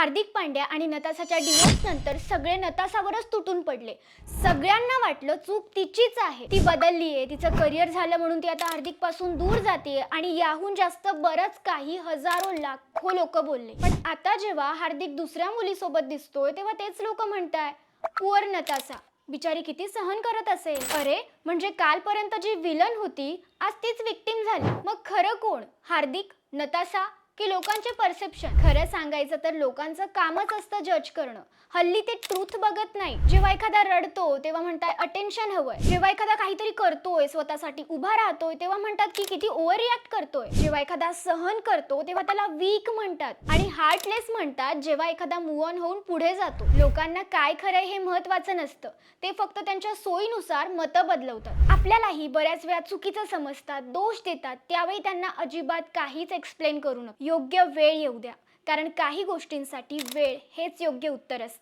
हार्दिक पांड्या आणि नताशाच्या डिवोर्स नंतर सगळे नताशावरच तुटून पडले। सगळ्यांना वाटलं चूक तिचीच आहे, ती बदललीये, तिचं करिअर झालं म्हणून ती आता हार्दिक पासून दूर जाते आणि याहून जास्त बरंच काही हजारो लाखो लोक बोलले। पण आता जेव्हा हार्दिक दुसऱ्या मुलीसोबत दिसतोय तेव्हा तेच लोक म्हणताय पुअर नताशा, बिचारी किती सहन करत असेल। अरे म्हणजे कालपर्यंत जी विलन होती आज तीच विक्टिम झाली। मग खरं कोण, हार्दिक, नताशा की लोकांचे परसेप्शन? खरं सांगायचं तर लोकांचं कामच असतं जज करणं। हल्ली ते ट्रूथ बघत नाही। जेव्हा एखादा रडतो तेव्हा म्हणतात अटेन्शन हवंय, जेव्हा एखादा काहीतरी करतोय, स्वतःसाठी उभा राहतोय तेव्हा म्हणतात की किती ओव्हर रिॲक्ट करतोय, जेव्हा एखादा सहन करतो तेव्हा त्याला वीक म्हणतात आणि हार्टलेस म्हणतात जेव्हा एखादा मूव्ह ऑन होऊन पुढे जातो। लोकांना काय खरंय हे महत्त्वाचं नसतं, ते फक्त त्यांच्या सोयीनुसार मतं बदलवतात। आपल्यालाही बऱ्याच वेळा चुकीचं समजतात, दोष देतात, त्यावेळी त्यांना अजिबात काहीच एक्सप्लेन करू नका। योग्य वेळ येऊ द्या, कारण काही गोष्टींसाठी वेळ हेच योग्य उत्तर असतं।